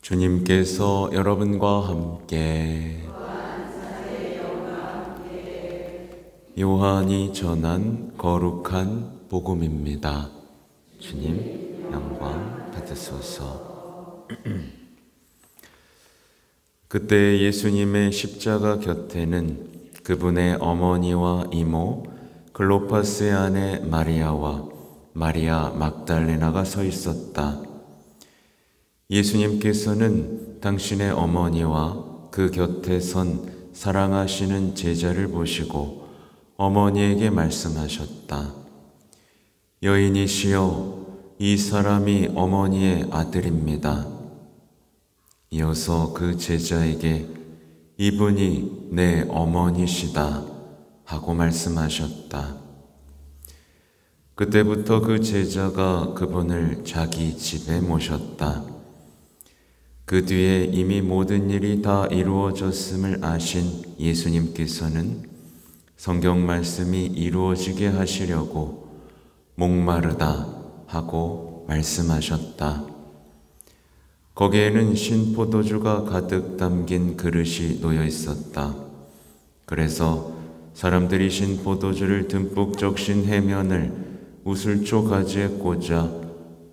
주님께서 여러분과 함께 요한이 전한 거룩한 복음입니다. 주님 영광 받으소서. 그때 예수님의 십자가 곁에는 그분의 어머니와 이모 클로파스의 아내 마리아와 마리아 막달레나가 서 있었다. 예수님께서는 당신의 어머니와 그 곁에 선 사랑하시는 제자를 보시고 어머니에게 말씀하셨다. 여인이시여, 이 사람이 어머니의 아들입니다. 이어서 그 제자에게 이분이 내 어머니시다 하고 말씀하셨다. 그때부터 그 제자가 그분을 자기 집에 모셨다. 그 뒤에 이미 모든 일이 다 이루어졌음을 아신 예수님께서는 성경 말씀이 이루어지게 하시려고 목마르다 하고 말씀하셨다. 거기에는 신포도주가 가득 담긴 그릇이 놓여 있었다. 그래서 사람들이 신포도주를 듬뿍 적신 해면을 우슬초 가지에 꽂아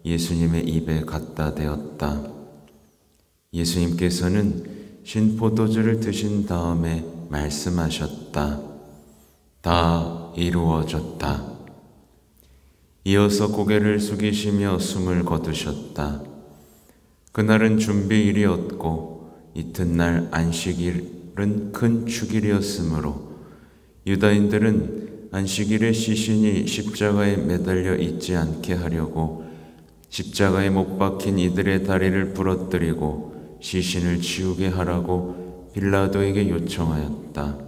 예수님의 입에 갖다 대었다. 예수님께서는 신포도주를 드신 다음에 말씀하셨다. 다 이루어졌다. 이어서 고개를 숙이시며 숨을 거두셨다. 그날은 준비일이었고 이튿날 안식일은 큰 축일이었으므로 유다인들은 안식일에 시신이 십자가에 매달려 있지 않게 하려고 십자가에 못 박힌 이들의 다리를 부러뜨리고 시신을 치우게 하라고 빌라도에게 요청하였다.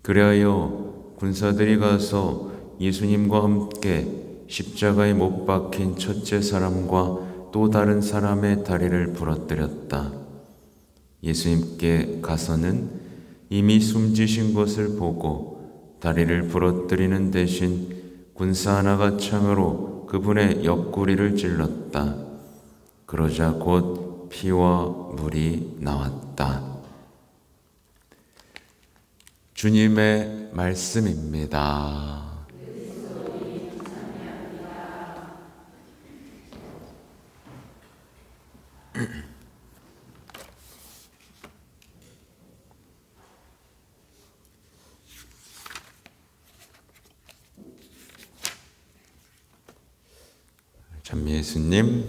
그리하여 군사들이 가서 예수님과 함께 십자가에 못 박힌 첫째 사람과 또 다른 사람의 다리를 부러뜨렸다. 예수님께 가서는 이미 숨지신 것을 보고 다리를 부러뜨리는 대신 군사 하나가 창으로 그분의 옆구리를 찔렀다. 그러자 곧 피와 물이 나왔다. 주님의 말씀입니다. 참 예수님,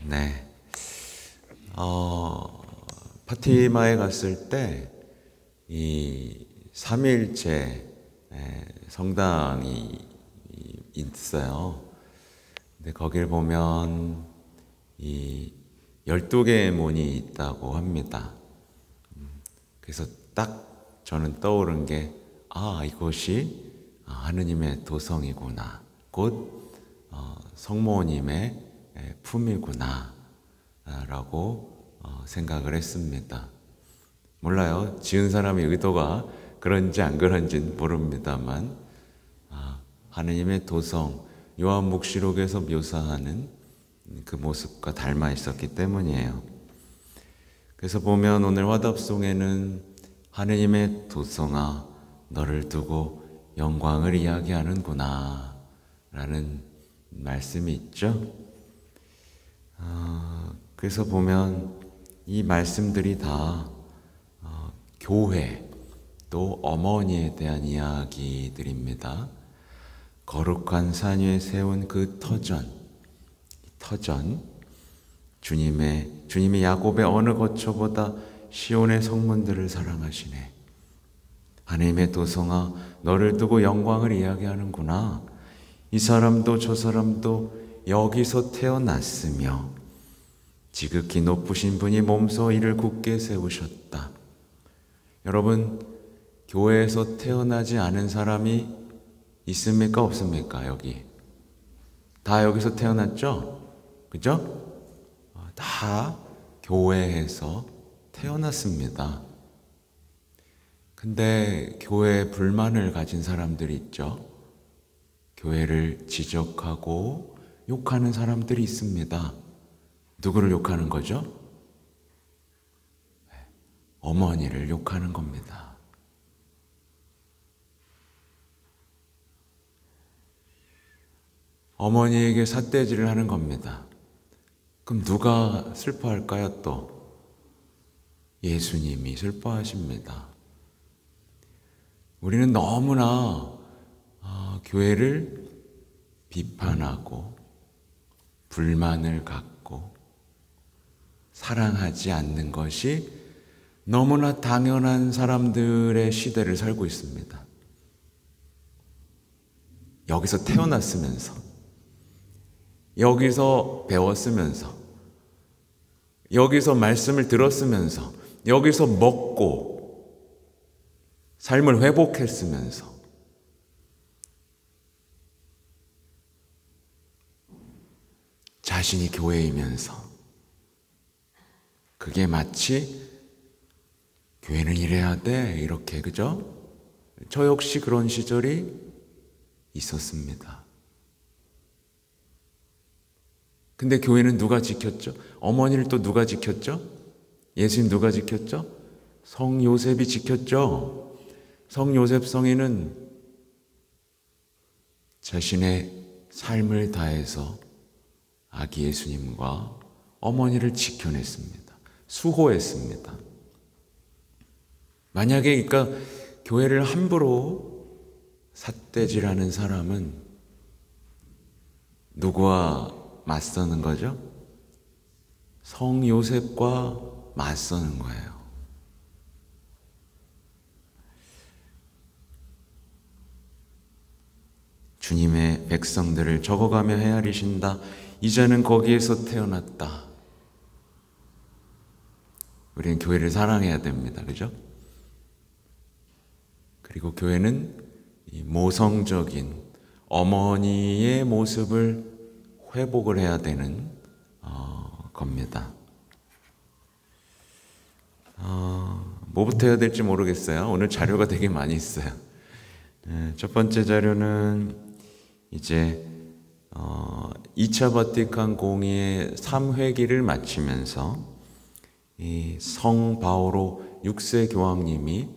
네, 파티마에 갔을 때 이 3일째 성당이 있어요. 근데 거길 보면 이 12개의 문이 있다고 합니다. 그래서 딱 저는 떠오른 게, 이곳이 하느님의 도성이구나. 곧 성모님의 품이구나 라고 생각을 했습니다. 몰라요. 지은 사람의 의도가 그런지 안 그런지는 모릅니다만 하느님의 도성, 요한묵시록에서 묘사하는 그 모습과 닮아 있었기 때문이에요. 그래서 보면 오늘 화답송에는 하느님의 도성아 너를 두고 영광을 이야기하는구나 라는 말씀이 있죠. 그래서 보면 이 말씀들이 다 교회 또 어머니에 대한 이야기들입니다. 거룩한 산 위에 세운 그 터전, 주님이 야곱의 어느 거처보다 시온의 성문들을 사랑하시네. 하나님의 도성아 너를 두고 영광을 이야기하는구나. 이 사람도 저 사람도 여기서 태어났으며 지극히 높으신 분이 몸소 이를 굳게 세우셨다. 여러분, 교회에서 태어나지 않은 사람이 있습니까? 없습니까? 여기 다 여기서 태어났죠? 그죠? 다 교회에서 태어났습니다. 근데 교회에 불만을 가진 사람들이 있죠. 교회를 지적하고 욕하는 사람들이 있습니다. 누구를 욕하는 거죠? 어머니를 욕하는 겁니다. 어머니에게 삿대질을 하는 겁니다. 그럼 누가 슬퍼할까요? 또 예수님이 슬퍼하십니다. 우리는 너무나 교회를 비판하고 불만을 갖고 사랑하지 않는 것이 너무나 당연한 사람들의 시대를 살고 있습니다. 여기서 태어났으면서, 여기서 배웠으면서, 여기서 말씀을 들었으면서, 여기서 먹고 삶을 회복했으면서 자신이 교회이면서 그게 마치 교회는 이래야 돼 이렇게, 그죠? 저 역시 그런 시절이 있었습니다. 근데 교회는 누가 지켰죠? 어머니를 또 누가 지켰죠? 예수님 누가 지켰죠? 성 요셉이 지켰죠. 성 요셉 성인은 자신의 삶을 다해서 아기 예수님과 어머니를 지켜냈습니다. 수호했습니다. 만약에 그러니까 교회를 함부로 삿대질하는 사람은 누구와 맞서는 거죠? 성 요셉과 맞서는 거예요. 주님의 백성들을 적어가며 헤아리신다. 이제는 거기에서 태어났다. 우리는 교회를 사랑해야 됩니다. 그죠? 그리고 교회는 이 모성적인 어머니의 모습을 회복을 해야 되는 겁니다. 뭐부터 해야 될지 모르겠어요. 오늘 자료가 되게 많이 있어요. 첫 번째 자료는 이제 2차 바티칸 공의의 3회기를 마치면서 이 성 바오로 6세 교황님이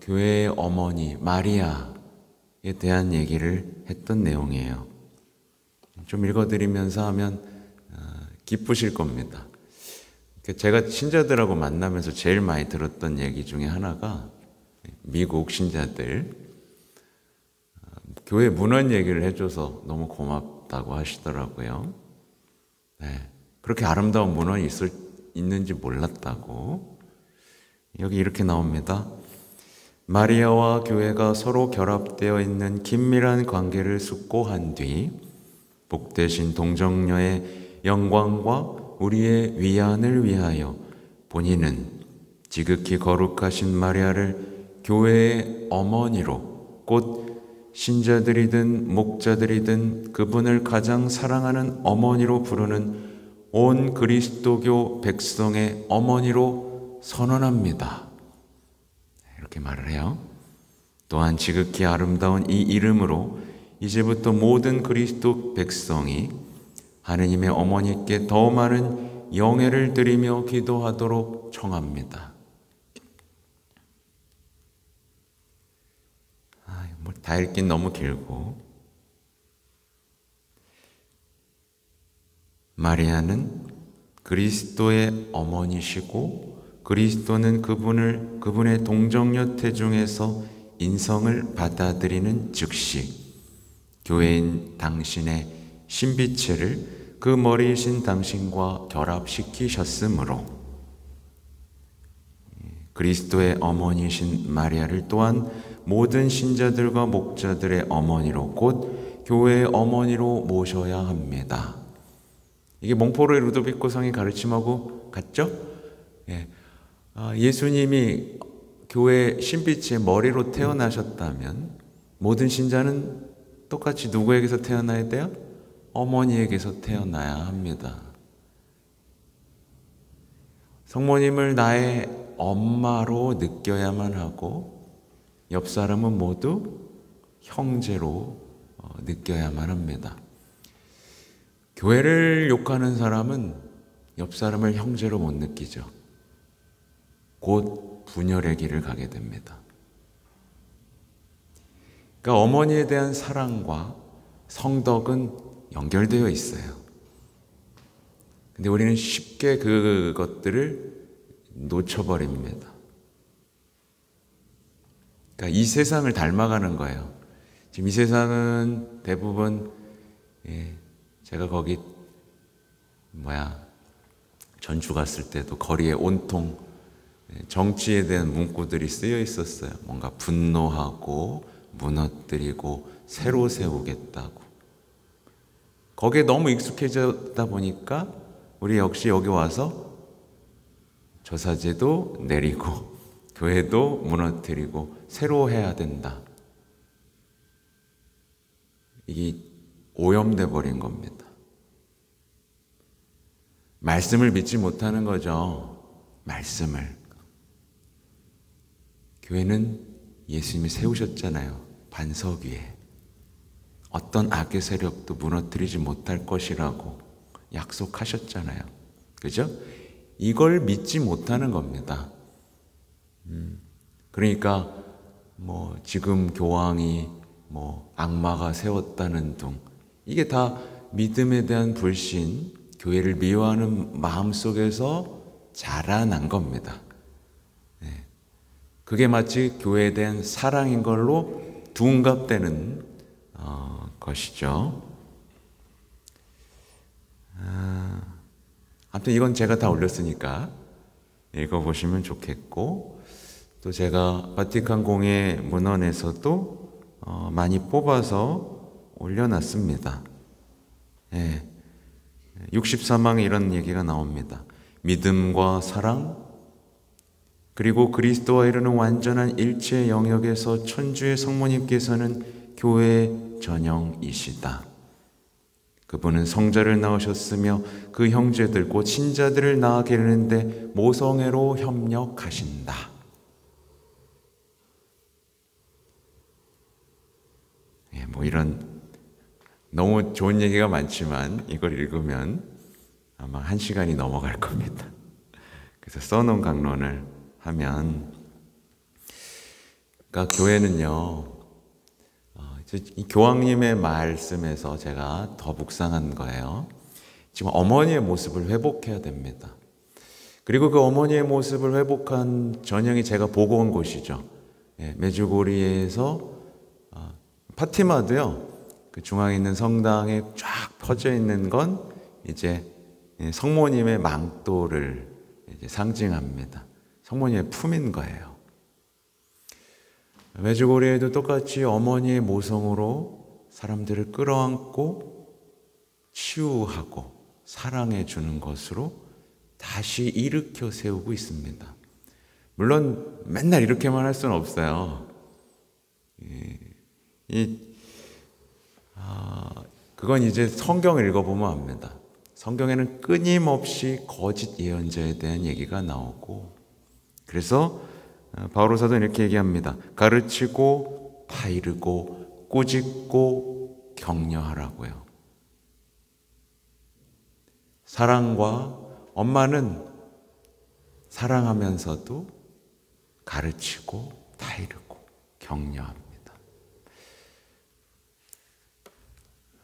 교회의 어머니 마리아에 대한 얘기를 했던 내용이에요. 좀 읽어드리면서 하면 기쁘실 겁니다. 제가 신자들하고 만나면서 제일 많이 들었던 얘기 중에 하나가 미국 신자들 교회 문헌 얘기를 해줘서 너무 고맙다고 하시더라고요. 네, 그렇게 아름다운 문헌이 있는지 몰랐다고. 여기 이렇게 나옵니다. 마리아와 교회가 서로 결합되어 있는 긴밀한 관계를 숙고한 뒤 복되신 동정녀의 영광과 우리의 위안을 위하여 본인은 지극히 거룩하신 마리아를 교회의 어머니로, 곧 신자들이든 목자들이든 그분을 가장 사랑하는 어머니로 부르는 온 그리스도교 백성의 어머니로 선언합니다. 이렇게 말을 해요. 또한 지극히 아름다운 이 이름으로 이제부터 모든 그리스도 백성이 하느님의 어머니께 더 많은 영예를 드리며 기도하도록 청합니다. 다 읽긴 너무 길고, 마리아는 그리스도의 어머니시고 그리스도는 그분의 동정녀 태중에서 인성을 받아들이는 즉시 교회인 당신의 신비체를 그 머리이신 당신과 결합시키셨으므로 그리스도의 어머니이신 마리아를 또한 모든 신자들과 목자들의 어머니로, 곧 교회의 어머니로 모셔야 합니다. 이게 몽포르의 루도비코 성의 가르침하고 같죠? 예. 예수님이 교회 신비체의 머리로 태어나셨다면 모든 신자는 똑같이 누구에게서 태어나야 돼요? 어머니에게서 태어나야 합니다. 성모님을 나의 엄마로 느껴야만 하고 옆 사람은 모두 형제로 느껴야만 합니다. 교회를 욕하는 사람은 옆 사람을 형제로 못 느끼죠. 곧 분열의 길을 가게 됩니다. 그러니까 어머니에 대한 사랑과 성덕은 연결되어 있어요. 근데 우리는 쉽게 그것들을 놓쳐버립니다. 그러니까 이 세상을 닮아가는 거예요. 지금 이 세상은 대부분 제가 거기 전주 갔을 때도 거리에 온통 정치에 대한 문구들이 쓰여 있었어요. 뭔가 분노하고 무너뜨리고 새로 세우겠다고. 거기에 너무 익숙해졌다 보니까 우리 역시 여기 와서 저사제도 내리고 교회도 무너뜨리고 새로 해야 된다. 이게 오염돼 버린 겁니다. 말씀을 믿지 못하는 거죠. 말씀을. 교회는 예수님이 세우셨잖아요. 반석 위에. 어떤 악의 세력도 무너뜨리지 못할 것이라고 약속하셨잖아요. 그죠? 이걸 믿지 못하는 겁니다. 그러니까 지금 교황이 악마가 세웠다는 둥, 이게 다 믿음에 대한 불신, 교회를 미워하는 마음 속에서 자라난 겁니다. 그게 마치 교회에 대한 사랑인 걸로 둔갑되는 것이죠. 아무튼 이건 제가 다 올렸으니까 읽어보시면 좋겠고, 또 제가 바티칸 공예 문헌에서도 많이 뽑아서 올려놨습니다. 64망에 이런 얘기가 나옵니다. 믿음과 사랑, 그리고 그리스도와 이루는 완전한 일체 영역에서 천주의 성모님께서는 교회의 전형이시다. 그분은 성자를 낳으셨으며 그 형제들 곧 친자들을 낳아 기르는데 모성애로 협력하신다. 이런 너무 좋은 얘기가 많지만 이걸 읽으면 아마 1시간이 넘어갈 겁니다. 그래서 써놓은 강론을 하면, 그러니까 교회는요, 이 교황님의 말씀에서 제가 더 묵상한 거예요. 지금 어머니의 모습을 회복해야 됩니다. 그리고 그 어머니의 모습을 회복한 전형이 제가 보고 온 곳이죠. 메주고리에서 파티마도요, 그 중앙에 있는 성당에 쫙 퍼져 있는 건 이제 성모님의 망토를 이제 상징합니다. 성모님의 품인 거예요. 메주고리에도 똑같이 어머니의 모성으로 사람들을 끌어안고 치유하고 사랑해 주는 것으로 다시 일으켜 세우고 있습니다. 물론 맨날 이렇게만 할 수는 없어요. 그건 이제 성경을 읽어보면 압니다. 성경에는 끊임없이 거짓 예언자에 대한 얘기가 나오고, 그래서 바오로 사도는 이렇게 얘기합니다. 가르치고 바이르고 꾸짖고 격려하라고요. 사랑과 엄마는 사랑하면서도 가르치고 바이르고 격려합니다.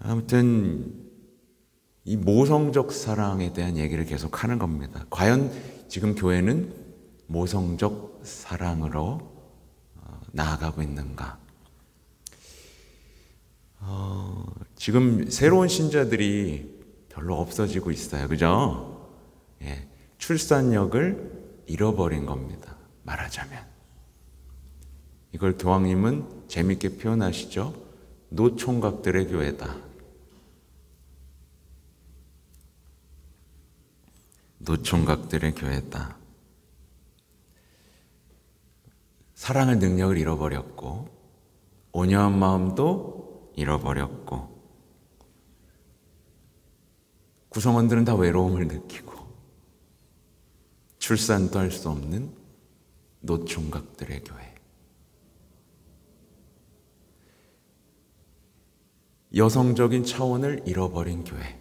아무튼 이 모성적 사랑에 대한 얘기를 계속 하는 겁니다. 과연 지금 교회는 모성적 사랑으로 나아가고 있는가? 지금 새로운 신자들이 별로 없어지고 있어요. 그죠? 출산력을 잃어버린 겁니다. 말하자면. 이걸 교황님은 재밌게 표현하시죠. 노총각들의 교회다. 노총각들의 교회다. 사랑의 능력을 잃어버렸고, 온유한 마음도 잃어버렸고, 구성원들은 다 외로움을 느끼고, 출산도 할 수 없는 노총각들의 교회. 여성적인 차원을 잃어버린 교회.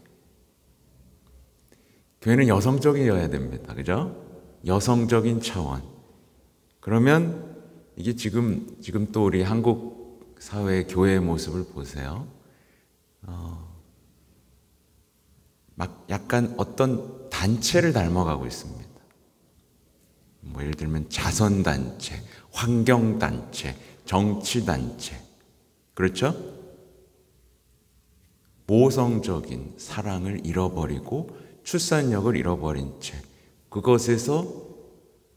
교회는 여성적이어야 됩니다. 그죠? 여성적인 차원. 그러면 이게 지금 또 우리 한국 사회의 교회의 모습을 보세요. 막 약간 어떤 단체를 닮아가고 있습니다. 뭐 예를 들면 자선단체, 환경단체, 정치단체. 그렇죠? 모성적인 사랑을 잃어버리고 출산력을 잃어버린 채 그것에서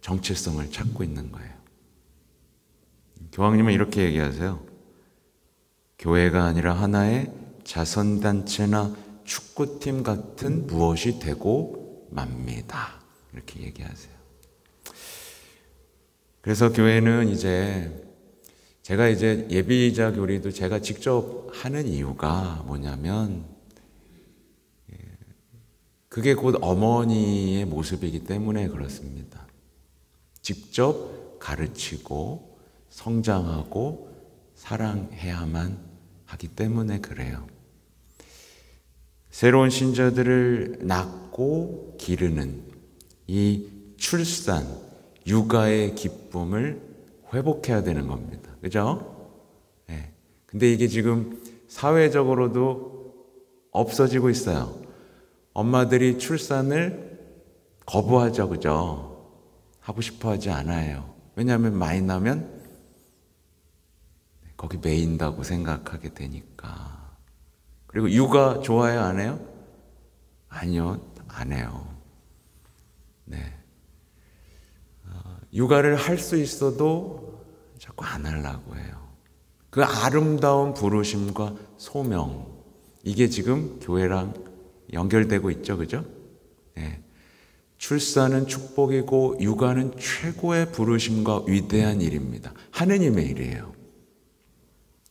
정체성을 찾고 있는 거예요. 교황님은 이렇게 얘기하세요. 교회가 아니라 하나의 자선단체나 축구팀 같은 무엇이 되고 맙니다. 이렇게 얘기하세요. 그래서 교회는 제가 예비자 교리도 제가 직접 하는 이유가 뭐냐면 그게 곧 어머니의 모습이기 때문에 그렇습니다. 직접 가르치고 성장하고 사랑해야만 하기 때문에 그래요. 새로운 신자들을 낳고 기르는 이 출산, 육아의 기쁨을 회복해야 되는 겁니다. 그죠? 네. 근데 이게 지금 사회적으로도 없어지고 있어요. 엄마들이 출산을 거부하죠. 그죠? 하고 싶어 하지 않아요. 왜냐하면 많이 나면 거기 매인다고 생각하게 되니까. 그리고 육아 좋아해요? 안 해요? 아니요. 안 해요. 네. 육아를 할 수 있어도 자꾸 안 하려고 해요. 그 아름다운 부르심과 소명, 이게 지금 교회랑 연결되고 있죠. 그죠? 네. 출산은 축복이고 육아는 최고의 부르심과 위대한 일입니다. 하느님의 일이에요.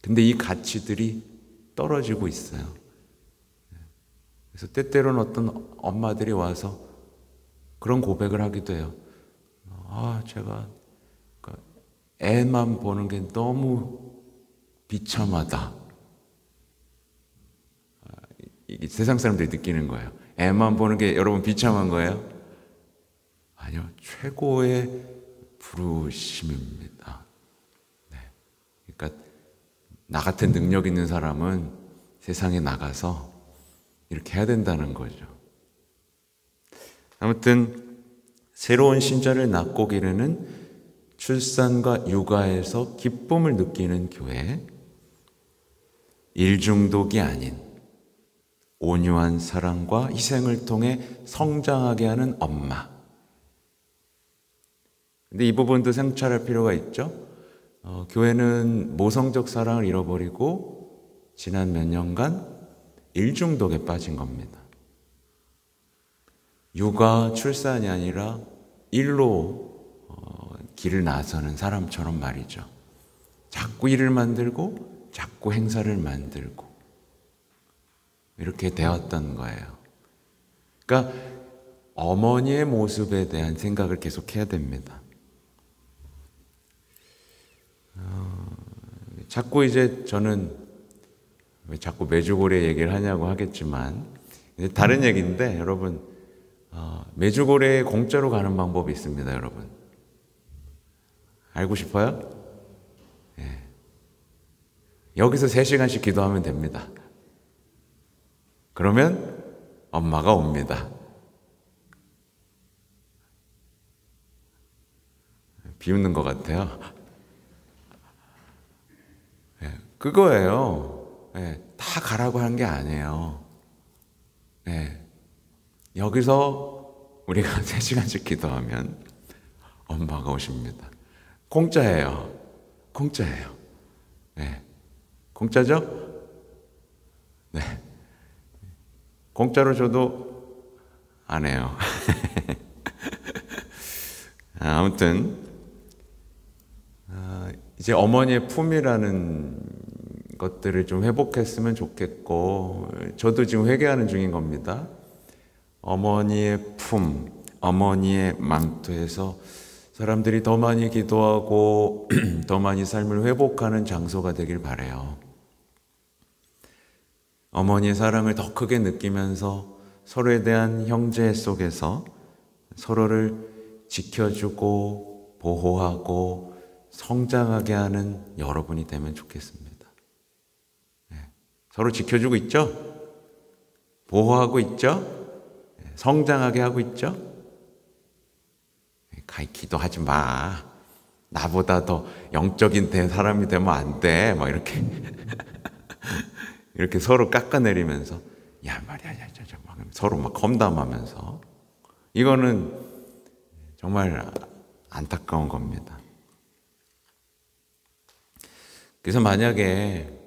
근데 이 가치들이 떨어지고 있어요. 그래서 때때로는 어떤 엄마들이 와서 그런 고백을 하기도 해요. 제가 애만 보는 게 너무 비참하다. 이게 세상 사람들이 느끼는 거예요. 애만 보는 게 여러분 비참한 거예요? 아니요. 최고의 부르심입니다. 네. 그러니까 나 같은 능력 있는 사람은 세상에 나가서 이렇게 해야 된다는 거죠. 아무튼 새로운 신자를 낳고 기르는 출산과 육아에서 기쁨을 느끼는 교회, 일중독이 아닌 온유한 사랑과 희생을 통해 성장하게 하는 엄마. 근데 이 부분도 생찰할 필요가 있죠. 교회는 모성적 사랑을 잃어버리고 지난 몇 년간 일중독에 빠진 겁니다. 육아, 출산이 아니라 일로 길을 나서는 사람처럼 말이죠. 자꾸 일을 만들고 자꾸 행사를 만들고 이렇게 되었던 거예요. 그러니까 어머니의 모습에 대한 생각을 계속해야 됩니다. 자꾸 저는 왜 자꾸 메주고래 얘기를 하냐고 하겠지만 다른 얘기인데 여러분 메주고래에 공짜로 가는 방법이 있습니다. 여러분 알고 싶어요? 네. 여기서 3시간씩 기도하면 됩니다. 그러면 엄마가 옵니다. 비웃는 것 같아요. 네. 그거예요. 네. 다 가라고 한 게 아니에요. 네. 여기서 우리가 3시간씩 기도하면 엄마가 오십니다. 공짜예요. 공짜예요. 네. 공짜죠? 네. 공짜로 줘도 안 해요. 아무튼 이제 어머니의 품이라는 것들을 좀 회복했으면 좋겠고 저도 지금 회개하는 중인 겁니다. 어머니의 품, 어머니의 망토에서 사람들이 더 많이 기도하고 더 많이 삶을 회복하는 장소가 되길 바라요. 어머니의 사랑을 더 크게 느끼면서 서로에 대한 형제 속에서 서로를 지켜주고 보호하고 성장하게 하는 여러분이 되면 좋겠습니다. 네. 서로 지켜주고 있죠? 보호하고 있죠? 네. 성장하게 하고 있죠? 네. 기도하지 마. 나보다 더 영적인 사람이 되면 안 돼. 막 이렇게 이렇게 서로 깎아내리면서 야 말이야, 서로 막 험담하면서, 이거는 정말 안타까운 겁니다. 그래서 만약에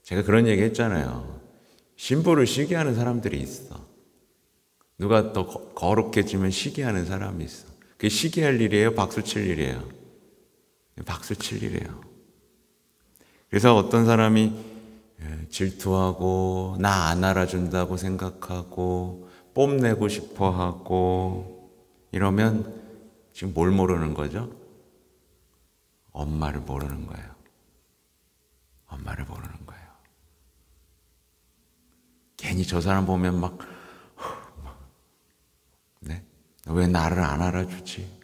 제가 그런 얘기 했잖아요. 신부를 시기하는 사람들이 있어. 누가 더 거룩해지면 시기하는 사람이 있어. 그게 시기할 일이에요? 박수 칠 일이에요? 박수 칠 일이에요. 그래서 어떤 사람이 질투하고 나 안 알아준다고 생각하고 뽐내고 싶어하고 이러면 지금 뭘 모르는 거죠? 엄마를 모르는 거예요. 엄마를 모르는 거예요. 괜히 저 사람 보면 막 네? 왜 나를 안 알아주지?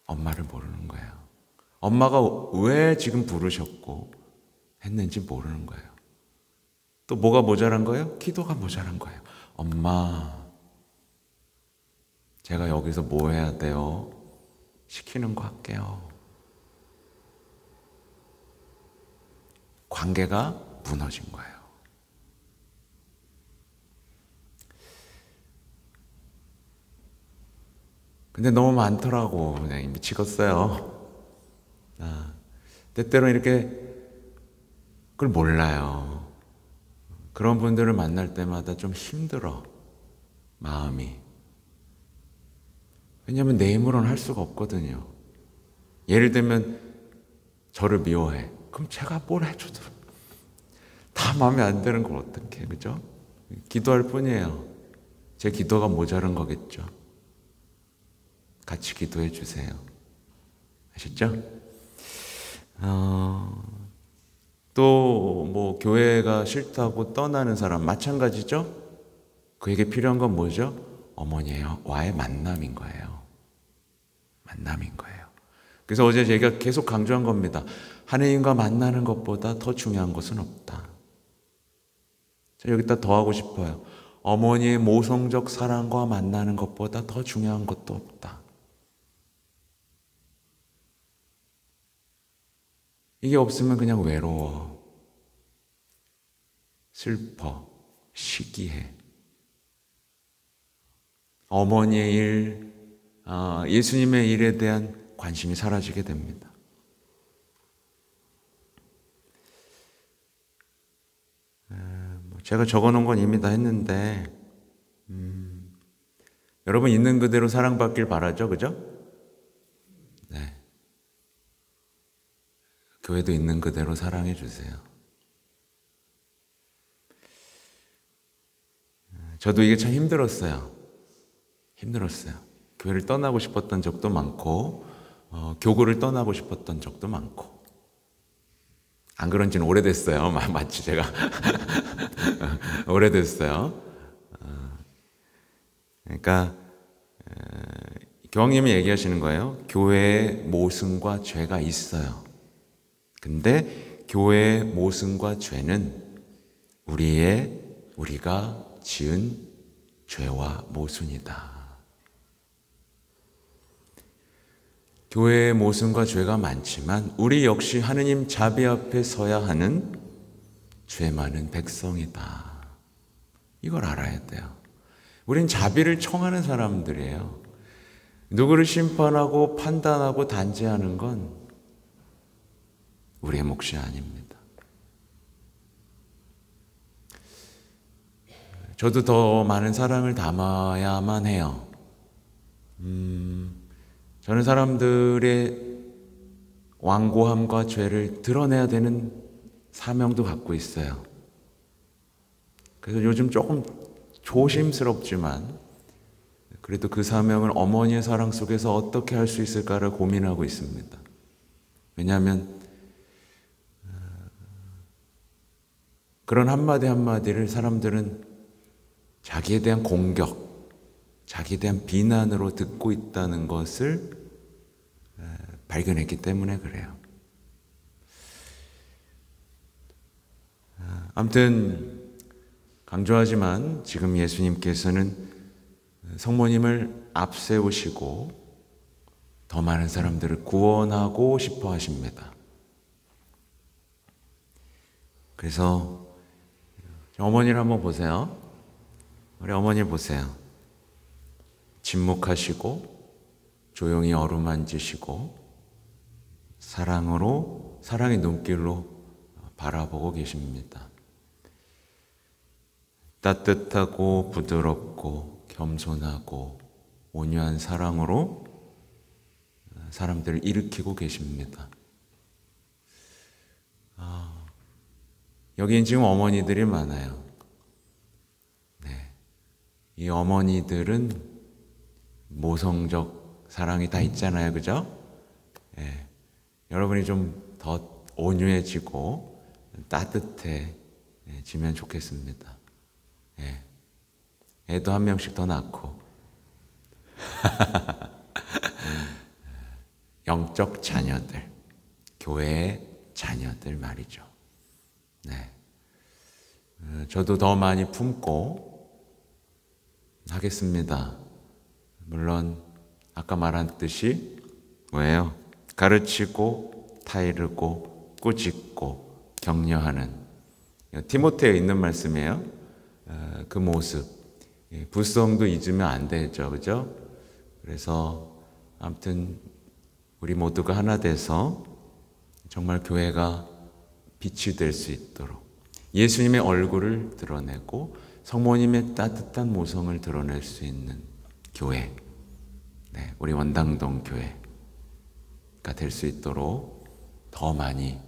엄마를 모르는 거예요. 엄마가 왜 지금 부르셨고 했는지 모르는 거예요. 또 뭐가 모자란 거예요? 기도가 모자란 거예요. 엄마, 제가 여기서 뭐 해야 돼요? 시키는 거 할게요. 관계가 무너진 거예요. 근데 너무 많더라고. 그냥 미치겠어요. 때때로 이렇게 그걸 몰라요. 그런 분들을 만날 때마다 좀 힘들어, 마음이. 왜냐하면 내 힘으로는 할 수가 없거든요. 예를 들면 저를 미워해. 그럼 제가 뭘 해줘도 다 마음에 안 드는 걸 어떡해, 그죠? 기도할 뿐이에요. 제 기도가 모자란 거겠죠. 같이 기도해 주세요. 아셨죠? 또 뭐 교회가 싫다고 떠나는 사람 마찬가지죠? 그에게 필요한 건 뭐죠? 어머니와의 만남인 거예요. 만남인 거예요. 그래서 어제 제가 계속 강조한 겁니다. 하느님과 만나는 것보다 더 중요한 것은 없다. 자, 여기다 더 하고 싶어요. 어머니의 모성적 사랑과 만나는 것보다 더 중요한 것도 없다. 이게 없으면 그냥 외로워, 슬퍼, 시기해. 어머니의 일, 예수님의 일에 대한 관심이 사라지게 됩니다. 제가 적어놓은 건 이미 다 했는데, 여러분 있는 그대로 사랑받길 바라죠, 그죠? 네. 교회도 있는 그대로 사랑해 주세요. 저도 이게 참 힘들었어요. 교회를 떠나고 싶었던 적도 많고, 교구를 떠나고 싶었던 적도 많고. 안 그런 지는 오래됐어요. 마치 제가 오래됐어요. 그러니까 교황님이 얘기하시는 거예요. 교회에 모순과 죄가 있어요. 근데 교회의 모순과 죄는 우리가 지은 죄와 모순이다. 교회의 모순과 죄가 많지만 우리 역시 하느님 자비 앞에 서야 하는 죄 많은 백성이다. 이걸 알아야 돼요. 우린 자비를 청하는 사람들이에요. 누구를 심판하고 판단하고 단죄하는 건 우리의 몫이 아닙니다. 저도 더 많은 사랑을 담아야만 해요. 저는 사람들의 완고함과 죄를 드러내야 되는 사명도 갖고 있어요. 그래서 요즘 조금 조심스럽지만 그래도 그 사명을 어머니의 사랑 속에서 어떻게 할 수 있을까를 고민하고 있습니다. 왜냐하면 그런 한마디 한마디를 사람들은 자기에 대한 공격, 자기에 대한 비난으로 듣고 있다는 것을 발견했기 때문에 그래요. 아무튼 강조하지만 지금 예수님께서는 성모님을 앞세우시고 더 많은 사람들을 구원하고 싶어 하십니다. 그래서 어머니를 한번 보세요. 우리 어머니를 보세요. 침묵하시고 조용히 어루만지시고 사랑의 눈길로 바라보고 계십니다. 따뜻하고 부드럽고 겸손하고 온유한 사랑으로 사람들을 일으키고 계십니다. 여기엔 지금 어머니들이 많아요. 네. 이 어머니들은 모성적 사랑이 다 있잖아요. 그죠? 네. 여러분이 좀 더 온유해지고 따뜻해지면 좋겠습니다. 네. 애도 한 명씩 더 낳고 영적 자녀들, 교회의 자녀들 말이죠. 네. 저도 더 많이 품고 하겠습니다. 물론 아까 말했듯이 뭐예요? 가르치고 타이르고 꾸짖고 격려하는 디모데에 있는 말씀이에요. 그 모습, 부성도 잊으면 안 되죠, 그죠? 그래서 아무튼 우리 모두가 하나 돼서 정말 교회가 빛이 될 수 있도록 예수님의 얼굴을 드러내고 성모님의 따뜻한 모성을 드러낼 수 있는 교회, 네, 우리 원당동 교회가 될 수 있도록 더 많이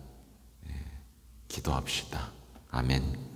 기도합시다. 아멘.